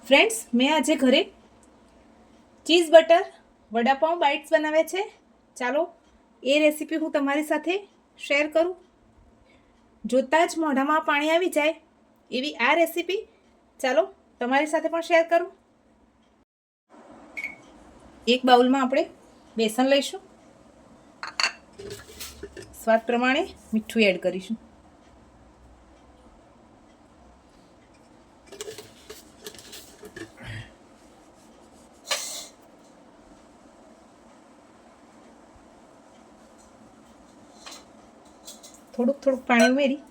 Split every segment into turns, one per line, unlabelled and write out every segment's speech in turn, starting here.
Friends, મેં આજે ઘરે ચીઝ બટર વડાપાઉં બાઇટ્સ બનાવ્યા છે. ચાલો એ રેસીપી હું તમારી સાથે શેર કરું. જોતાં જ મોઢામાં પાણી આવી જાય એવી આ રેસીપી ચાલો તમારી સાથે પણ શેર કરું. એક બાઉલમાં આપણે બેસન લઈશું. સ્વાદ પ્રમાણે મીઠું એડ કરીશું. થોડુંક પાણી ઉમેરી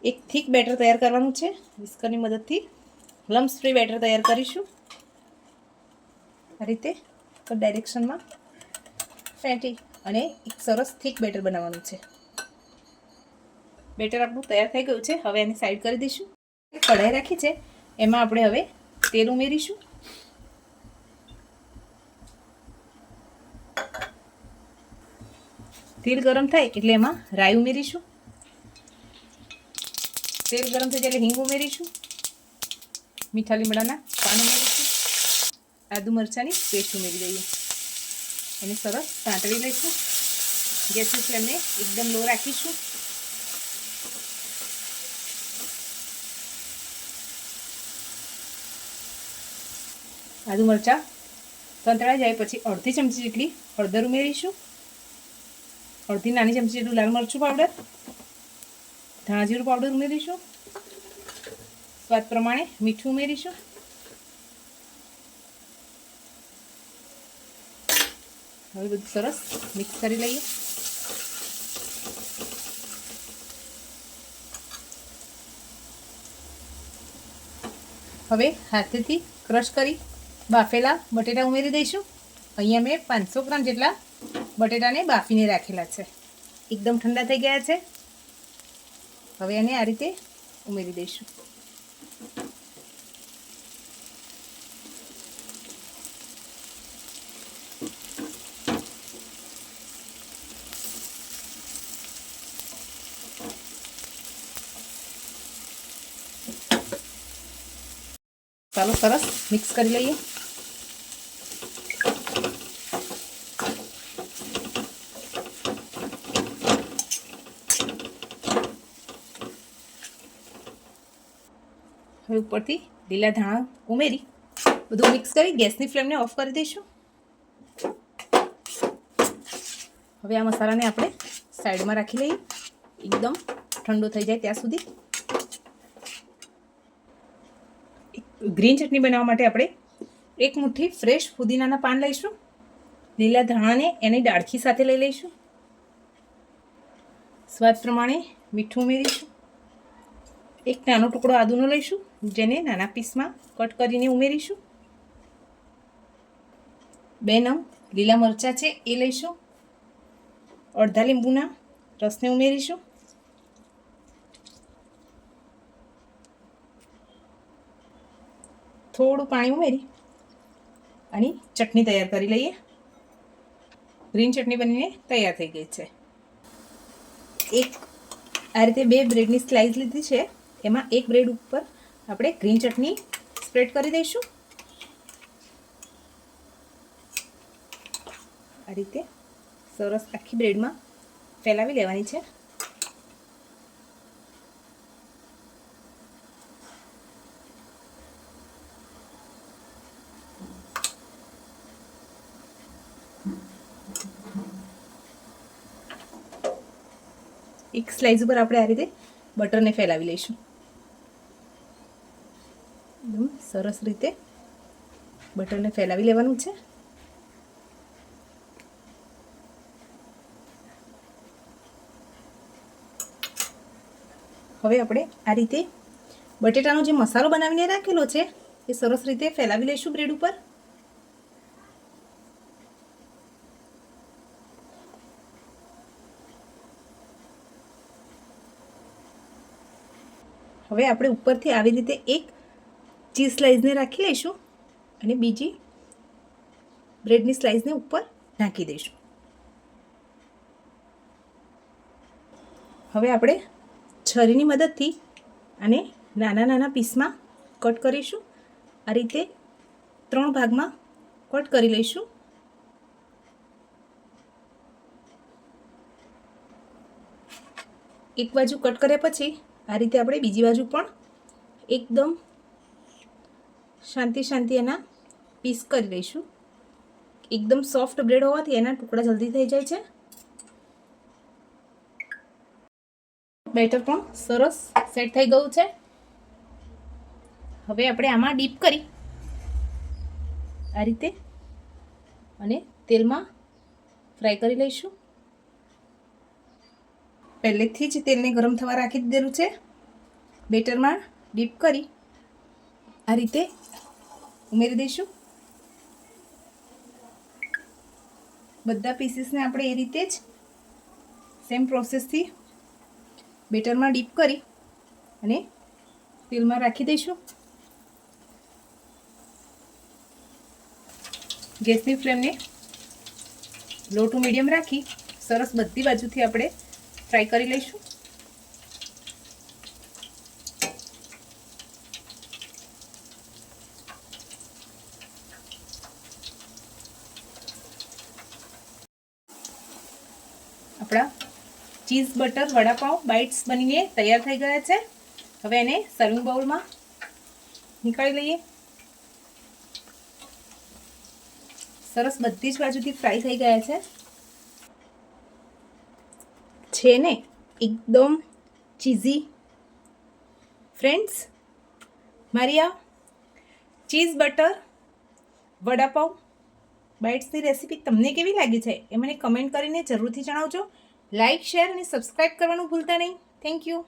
એક થીક બેટર તૈયાર કરવાનું છે. વિસ્કરની મદદથી લમ્સ ફ્રી બેટર તૈયાર કરીશું. આ રીતે ડાયરેક્શનમાં ફેંટી અને એક સરસ થીક બેટર બનાવવાનું છે. બેટર આપણું તૈયાર થઈ ગયું છે. હવે એની સાઈડ કરી દઈશું. કઢાઈ રાખી છે, એમાં આપણે હવે તેલ ઉમેરીશું. તેલ ગરમ થાય એટલે એમાં રાઈ ઉમેરીશું. તેલ ગરમ થઈ જાય એટલે હિંગ ઉમેરીશું. મીઠા લીમડાના પાન ઉમેરીશું. આદુ મરચાંની પેસ્ટ ઉમેરી દઈએ અને સરસ સાંતળી લઈશું. ગેસની ફ્લેમને એકદમ લો રાખીશું. આદુ મરચાં સંતળાઈ જાય પછી અડધી ચમચી જેટલી હળદર ઉમેરીશું. અડધી નાની ચમચી જેટલું લાલ મરચું પાવડર, ધાણા જીરું પાવડર ઉમેરીશું. સ્વાદ પ્રમાણે મીઠું ઉમેરીશું. હવે બધું સરસ મિક્સ કરી લઈએ. હવે હાથેથી ક્રશ કરી બાફેલા બટેટા ઉમેરી દઈશું. અહીંયા મેં 500 ગ્રામ જેટલા બટેટાને બાફીને રાખેલા છે. એકદમ ઠંડા થઈ ગયા છે. હવે એને આ રીતે ઉમેરી દઈશું. ચાલો સરસ મિક્સ કરી લઈએ. હવે ઉપરથી લીલા ધાણા ઉમેરી બધું મિક્સ કરી ગેસની ફ્લેમને ઓફ કરી દઈશું. હવે આ મસાલાને આપણે સાઈડમાં રાખી લઈએ એકદમ ઠંડો થઈ જાય ત્યાં સુધી. ગ્રીન ચટણી બનાવવા માટે આપણે એક મુઠ્ઠી ફ્રેશ ફુદીનાના પાન લઈશું. લીલા ધાણાને એની ડાળખી સાથે લઈ લઈશું. સ્વાદ પ્રમાણે મીઠું ઉમેરીશું. એક નાનો ટુકડો આદુનો લઈશું, જેને નાના પીસમાં કટ કરીને ઉમેરીશું. 2 નંગ લીલા મરચાં છે એ લઈશું. અડધા લીંબુના રસને ઉમેરીશું. થોડું પાણી ઉમેરી અને ચટણી તૈયાર કરી લઈએ. ગ્રીન ચટણી બનીને તૈયાર થઈ ગઈ છે. એક આ રીતે 2 બ્રેડની સ્લાઇસ લીધી છે. એમાં એક બ્રેડ ઉપર આપણે ગ્રીન ચટણી સ્પ્રેડ કરી દઈશું. આ રીતે સરસ આખી બ્રેડમાં ફેલાવી લેવાની છે. એક સ્લાઇસ ઉપર આપણે આ રીતે બટરને ફેલાવી લઈશું. એકદમ સરસ રીતે બટરને ફેલાવી લેવાનું છે. હવે આપણે આ રીતે બટેટાનો જે મસાલો બનાવીને રાખેલો છે એ સરસ રીતે ફેલાવી લઈશું બ્રેડ ઉપર. હવે આપણે ઉપરથી આવી રીતે એક ચીઝ સ્લાઇસને રાખી લઈશું અને બીજી બ્રેડની સ્લાઇસને ઉપર નાખી દઈશું. હવે આપણે છરીની મદદથી અને નાના નાના પીસમાં કટ કરીશું આ રીતે 3 ભાગમાં કટ કરી લઈશું. એક બાજુ કટ કર્યા પછી આ રીતે આપણે બીજી બાજુ પણ એકદમ શાંતિ એના પીસ કરી લઈશું. એકદમ સોફ્ટ બ્રેડ હોવાથી એના ટુકડા જલ્દી થઈ જાય છે. બેટર પણ સરસ સેટ થઈ ગયું છે. હવે આપણે આમાં ડીપ કરી આ રીતે અને તેલમાં ફ્રાય કરી લઈશું. પહેલેથી જ તેલને ગરમ થવા રાખી દીધેલું છે. બેટરમાં ડીપ કરી આ રીતે ઉમેરી દઈશું. બધા પીસીસને આપણે એ રીતે જ સેમ પ્રોસેસથી બેટરમાં ડીપ કરી અને તેલમાં રાખી દઈશું. ગેસની ફ્લેમને લો ટુ મીડિયમ રાખી સરસ બધી બાજુથી આપણે ફ્રાય કરી લઈશું. આપણા ચીઝ બટર વડાપાઉં બાઇટ્સ બનીને તૈયાર થઈ ગયા છે. હવે એને સર્વિંગ બાઉલમાં નીકાળી લઈએ. સરસ બધી જ બાજુથી ફ્રાય થઈ ગયા છે ને એકદમ ચીઝી. ફ્રેન્ડ્સ, મારી આ ચીઝ બટર વડાપાઉં બાઇટ્સની રેસીપી તમને કેવી લાગી છે એ મને કમેન્ટ કરીને જરૂરથી જણાવજો. લાઇક, શેર અને સબસ્ક્રાઈબ કરવાનું ભૂલતા નહીં. Thank you.